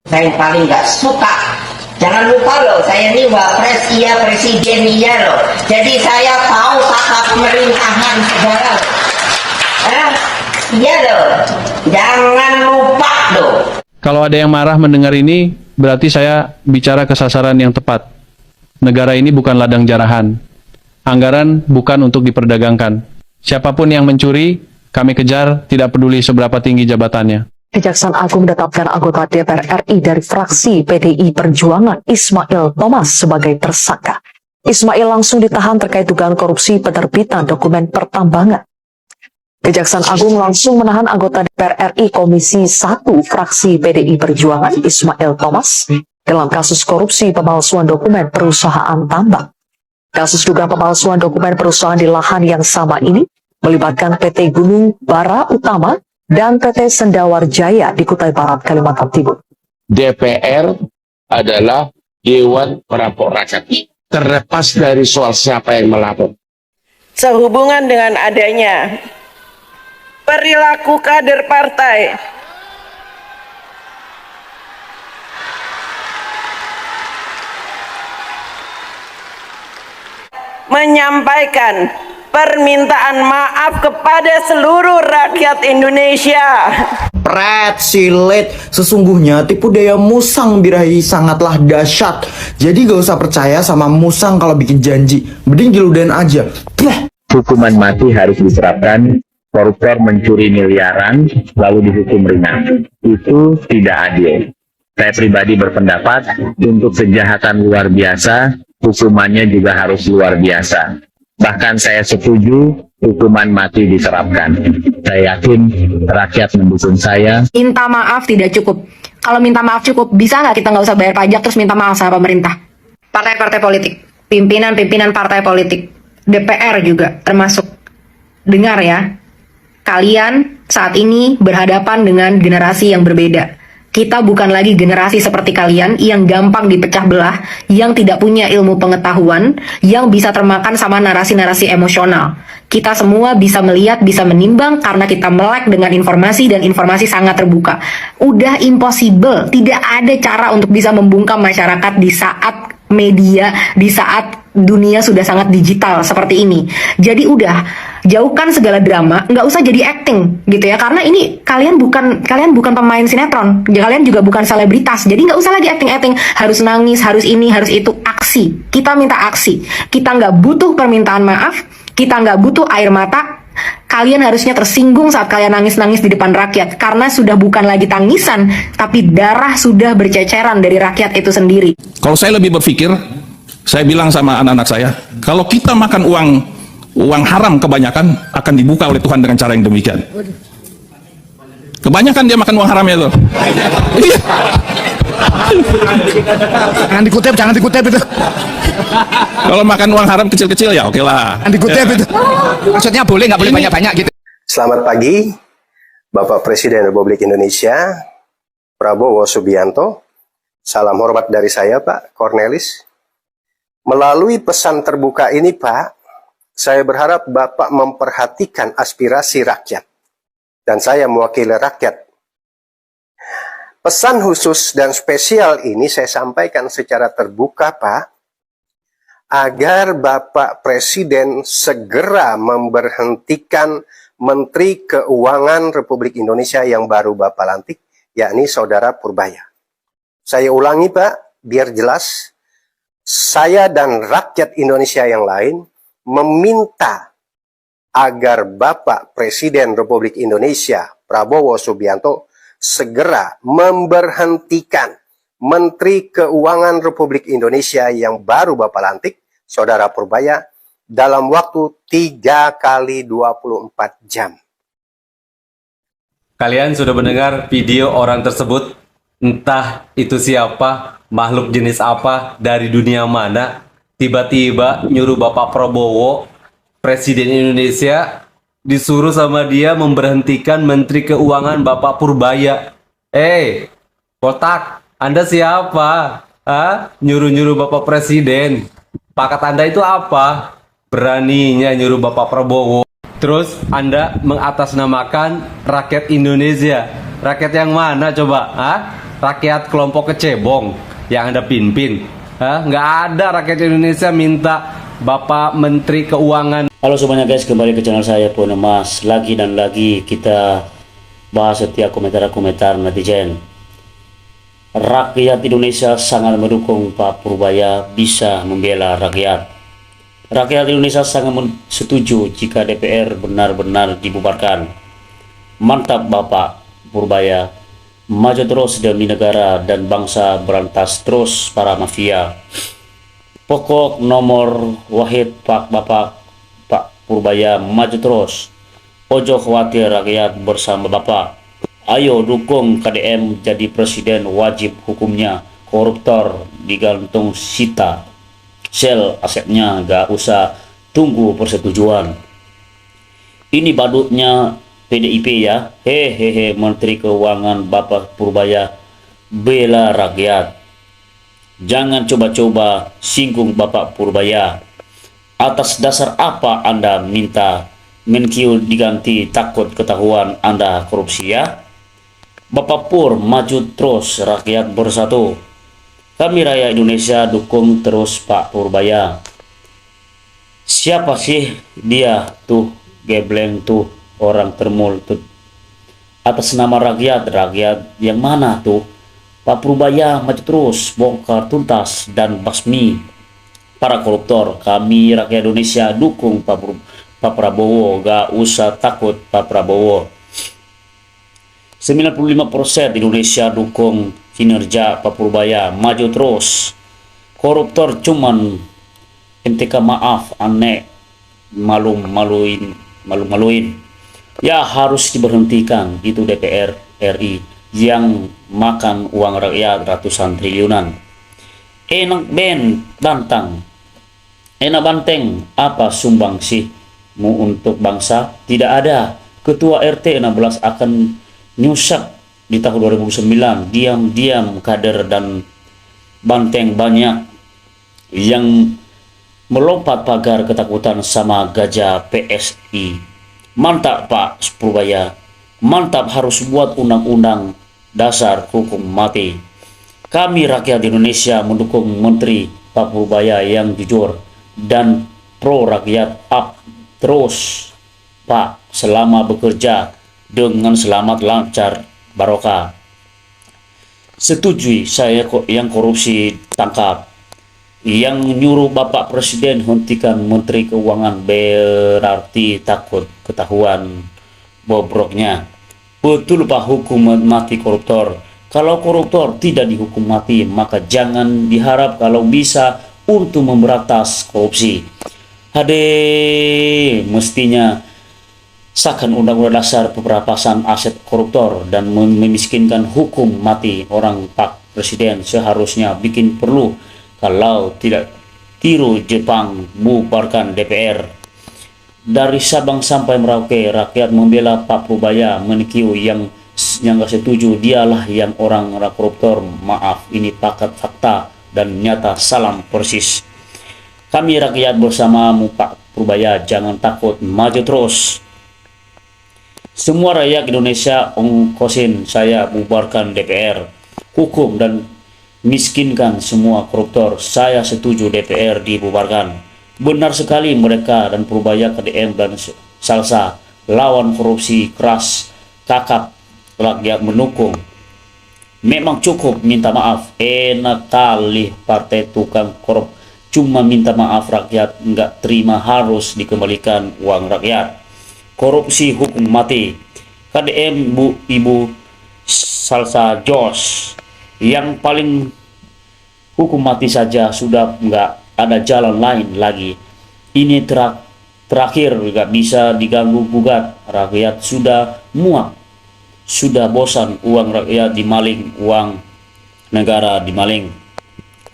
Saya paling nggak suka. Jangan lupa loh, saya ini wapres iya, presiden iya loh. Jadi saya tahu tata pemerintahan segala. Iya loh, jangan lupa loh. Kalau ada yang marah mendengar ini, berarti saya bicara ke sasaran yang tepat. Negara ini bukan ladang jarahan. Anggaran bukan untuk diperdagangkan. Siapapun yang mencuri, kami kejar, tidak peduli seberapa tinggi jabatannya. Kejaksaan Agung menetapkan anggota DPR RI dari fraksi PDI Perjuangan Ismail Thomas sebagai tersangka. Ismail langsung ditahan terkait dugaan korupsi penerbitan dokumen pertambangan. Kejaksaan Agung langsung menahan anggota DPR RI Komisi 1 fraksi PDI Perjuangan Ismail Thomas dalam kasus korupsi pemalsuan dokumen perusahaan tambang. Kasus dugaan pemalsuan dokumen perusahaan di lahan yang sama ini melibatkan PT Gunung Bara Utama dan PT Sendawar Jaya di Kutai Barat, Kalimantan Timur. DPR adalah Dewan Perapor Rakyat. Terlepas dari soal siapa yang melapor. Sehubungan dengan adanya perilaku kader partai menyampaikan permintaan maaf kepada seluruh rakyat Indonesia. Pret, silet, sesungguhnya tipu daya musang birahi sangatlah dahsyat. Jadi gak usah percaya sama musang kalau bikin janji. Mending diludahin aja. Pleh. Hukuman mati harus diterapkan. Koruptor mencuri miliaran lalu dihukum ringan. Itu tidak adil. Saya pribadi berpendapat untuk kejahatan luar biasa, hukumannya juga harus luar biasa. Bahkan saya setuju hukuman mati diterapkan. Saya yakin rakyat mendukung saya. Minta maaf tidak cukup. Kalau minta maaf cukup, bisa nggak kita nggak usah bayar pajak terus minta maaf sama pemerintah? Partai-partai politik, pimpinan-pimpinan partai politik, DPR juga termasuk. Dengar ya, kalian saat ini berhadapan dengan generasi yang berbeda. Kita bukan lagi generasi seperti kalian yang gampang dipecah belah, yang tidak punya ilmu pengetahuan, yang bisa termakan sama narasi-narasi emosional. Kita semua bisa melihat, bisa menimbang karena kita melek dengan informasi dan informasi sangat terbuka. Udah impossible, tidak ada cara untuk bisa membungkam masyarakat di saat media, di saat dunia sudah sangat digital seperti ini. Jadi udah, jauhkan segala drama, nggak usah jadi acting gitu ya, karena ini kalian bukan pemain sinetron, kalian juga bukan selebritas, jadi nggak usah lagi acting harus nangis, harus ini, harus itu. Aksi, kita minta aksi, kita nggak butuh permintaan maaf, kita nggak butuh air mata. Kalian harusnya tersinggung saat kalian nangis-nangis di depan rakyat, karena sudah bukan lagi tangisan, tapi darah sudah berceceran dari rakyat itu sendiri. Kalau saya lebih berpikir, saya bilang sama anak-anak saya, kalau kita makan uang haram kebanyakan akan dibuka oleh Tuhan dengan cara yang demikian. Kebanyakan dia makan uang haramnya tuh. Jangan dikutip itu. Kalau makan uang haram kecil-kecil ya oke lah. Jangan dikutip itu. Maksudnya boleh, nggak boleh banyak-banyak gitu. Selamat pagi, Bapak Presiden Republik Indonesia, Prabowo Subianto. Salam hormat dari saya, Pak Cornelis. Melalui pesan terbuka ini, Pak, saya berharap Bapak memperhatikan aspirasi rakyat. Dan saya mewakili rakyat. Pesan khusus dan spesial ini saya sampaikan secara terbuka, Pak, agar Bapak Presiden segera memberhentikan Menteri Keuangan Republik Indonesia yang baru Bapak lantik, yakni Saudara Purbaya. Saya ulangi, Pak, biar jelas. Saya dan rakyat Indonesia yang lain meminta agar Bapak Presiden Republik Indonesia Prabowo Subianto segera memberhentikan Menteri Keuangan Republik Indonesia yang baru Bapak lantik, Saudara Purbaya, dalam waktu 3 kali 24 jam. Kalian sudah mendengar video orang tersebut? Entah itu siapa, makhluk jenis apa, dari dunia mana, tiba-tiba nyuruh Bapak Prabowo, Presiden Indonesia, disuruh sama dia memberhentikan Menteri Keuangan Bapak Purbaya. Kotak, Anda siapa? Nyuruh-nyuruh Bapak Presiden. Pakat Anda itu apa? Beraninya nyuruh Bapak Prabowo. Terus Anda mengatasnamakan rakyat Indonesia. Rakyat yang mana coba? rakyat kelompok kecebong yang Anda pimpin? Hah? Nggak ada rakyat Indonesia minta Bapak Menteri Keuangan. Halo semuanya guys, kembali ke channel saya Puan Emas. Lagi dan lagi kita bahas setiap komentar-komentar netizen. Rakyat Indonesia sangat mendukung Pak Purbaya bisa membela rakyat. Rakyat Indonesia sangat setuju jika DPR benar-benar dibubarkan. Mantap Bapak Purbaya, maju terus demi negara dan bangsa, berantas terus para mafia. Pokok nomor wahid Bapak Purbaya, maju terus. Ojo khawatir rakyat bersama Bapak. Ayo dukung KDM jadi presiden, wajib hukumnya. Koruptor digantung sita. Sel asetnya, gak usah tunggu persetujuan. Ini badutnya PDIP ya. Hehehe, Menteri Keuangan Bapak Purbaya bela rakyat. Jangan coba-coba singgung Bapak Purbaya. Atas dasar apa Anda minta Menkyu diganti, takut ketahuan Anda korupsi ya? Bapak Pur, maju terus, rakyat bersatu. Kami rakyat Indonesia dukung terus Pak Purbaya. Siapa sih dia tuh, gebleng tuh, orang termul tuh. Atas nama rakyat yang mana tuh? Pak Purbaya maju terus, bongkar tuntas dan basmi para koruptor. Kami rakyat Indonesia dukung Pak Prabowo, gak usah takut Pak Prabowo. 95% Indonesia dukung kinerja Pak Purbaya, maju terus. Koruptor cuman MTK maaf, aneh, malu-maluin. Ya harus diberhentikan itu DPR RI yang makan uang rakyat ratusan triliunan. Enak banteng, apa sumbang sihmu untuk bangsa? Tidak ada. Ketua RT 16 akan nyusak di tahun 2009. Diam-diam kader dan banteng banyak yang melompat pagar ketakutan sama gajah PSI. Mantap Pak Purbaya, mantap, harus buat undang-undang dasar hukum mati. Kami rakyat Indonesia mendukung Menteri Pak Purbaya yang jujur dan pro rakyat. Up terus Pak, selama bekerja dengan selamat, lancar, barokah. Setujui saya yang korupsi tangkap. Yang nyuruh Bapak Presiden hentikan Menteri Keuangan berarti takut ketahuan bobroknya. Betul Pak, hukum mati koruptor. Kalau koruptor tidak dihukum mati, maka jangan diharap kalau bisa untuk memberantas korupsi. Mestinya sahkan undang-undang dasar pemberantasan aset koruptor dan memiskinkan hukum mati orang. Pak Presiden seharusnya bikin perlu. Kalau tidak tiru Jepang, bubarkan DPR. Dari Sabang sampai Merauke, rakyat membela Pak Purbaya. Menkyu yang nggak setuju, dialah yang orang koruptor. Maaf, ini paket fakta dan nyata, salam persis. Kami rakyat bersamamu Pak Purbaya, jangan takut, maju terus. Semua rakyat Indonesia ongkosin saya, bubarkan DPR. Hukum dan miskinkan semua koruptor. Saya setuju DPR dibubarkan. Benar sekali mereka dan Purbaya, KDM dan Salsa lawan korupsi keras, kakap, rakyat mendukung. Memang cukup minta maaf. Enak kali partai tukang korup, cuma minta maaf, rakyat nggak terima, harus dikembalikan uang rakyat. Korupsi hukum mati. KDM Ibu Salsa Jos, yang paling hukum mati saja, sudah nggak ada jalan lain lagi. Ini terakhir, nggak bisa diganggu gugat. Rakyat sudah muak, sudah bosan uang rakyat dimaling, uang negara dimaling.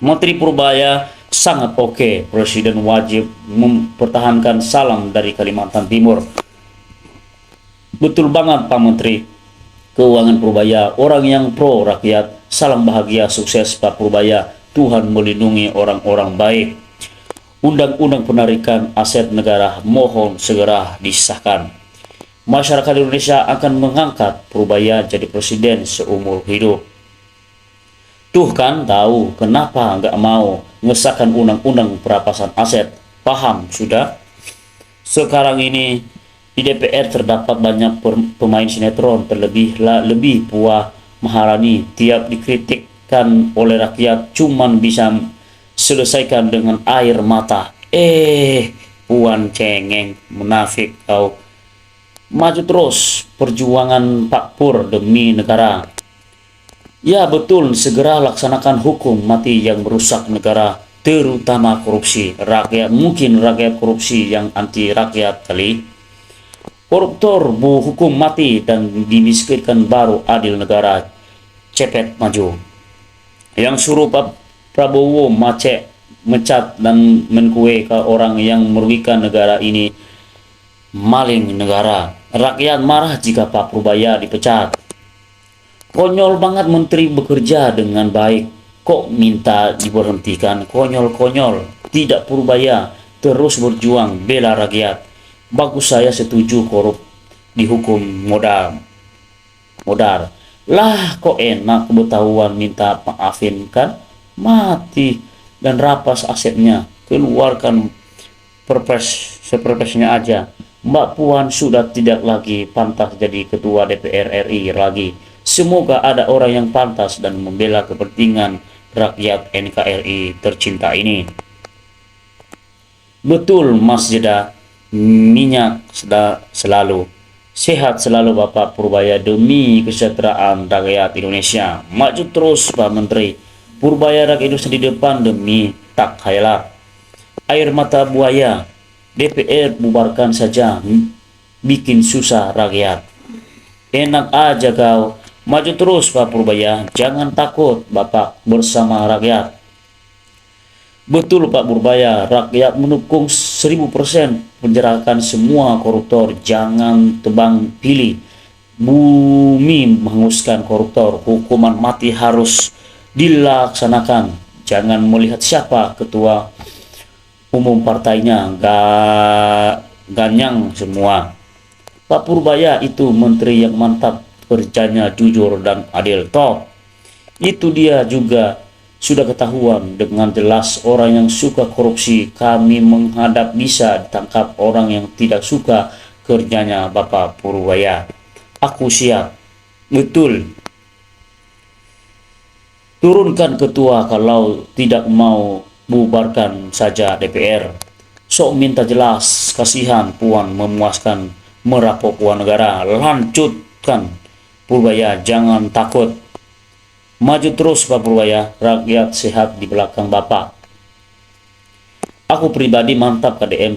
Menteri Purbaya sangat oke. Presiden wajib mempertahankan, salam dari Kalimantan Timur. Betul banget Pak Menteri Keuangan Purbaya, orang yang pro rakyat. Salam bahagia, sukses Pak Purbaya. Tuhan melindungi orang-orang baik. Undang-undang penarikan aset negara mohon segera disahkan. Masyarakat Indonesia akan mengangkat Purbaya jadi presiden seumur hidup. Tuh kan tahu kenapa nggak mau ngesahkan undang-undang perampasan aset. Paham sudah? Sekarang ini di DPR terdapat banyak pemain sinetron, lebih Puan Maharani tiap dikritikkan oleh rakyat cuman bisa selesaikan dengan air mata. Puan cengeng, munafik kau. Maju terus perjuangan Pak Pur demi negara. Ya betul, segera laksanakan hukum mati yang merusak negara, terutama korupsi. Mungkin rakyat korupsi yang anti rakyat kali. Koruptor hukum mati dan dimiskinkan baru adil negara. Cepet maju. Yang suruh Pak Prabowo mecat dan menkue ke orang yang merugikan negara ini maling negara. Rakyat marah jika Pak Purbaya dipecat. Konyol banget menteri bekerja dengan baik, kok minta diberhentikan. Konyol-konyol. Tidak Purbaya terus berjuang bela rakyat. Bagus, saya setuju korup dihukum modal. Lah kok enak ketahuan minta maafin kan? Mati dan rapas asetnya. Keluarkan perpresnya aja. Mbak Puan sudah tidak lagi pantas jadi ketua DPR RI lagi. Semoga ada orang yang pantas dan membela kepentingan rakyat NKRI tercinta ini. Betul Mas Jeda, minyak selalu. Sehat selalu Bapak Purbaya demi kesejahteraan rakyat Indonesia. Maju terus Pak Menteri. Purbaya rakyat Indonesia di depan demi tak khayal. Air mata buaya. DPR bubarkan saja, bikin susah rakyat. Enak aja kau. Maju terus Pak Purbaya, jangan takut Bapak bersama rakyat. Betul Pak Purbaya, rakyat mendukung 1000%, penjarakan semua koruptor, jangan tebang pilih. Bumi menghanguskan koruptor, hukuman mati harus dilaksanakan. Jangan melihat siapa ketua umum partainya, ganyang semua. Pak Purbaya itu menteri yang mantap, kerjanya jujur dan adil. Top. Itu dia juga sudah ketahuan dengan jelas orang yang suka korupsi kami menghadap bisa ditangkap, orang yang tidak suka kerjanya Bapak Purbaya. Aku siap. Betul. Turunkan ketua kalau tidak mau bubarkan saja DPR. Sok minta jelas, kasihan Puan memuaskan merampok uang negara. Lanjutkan Purbaya, jangan takut. Maju terus Pak Purbaya, rakyat sehat di belakang Bapak. Aku pribadi mantap KDM.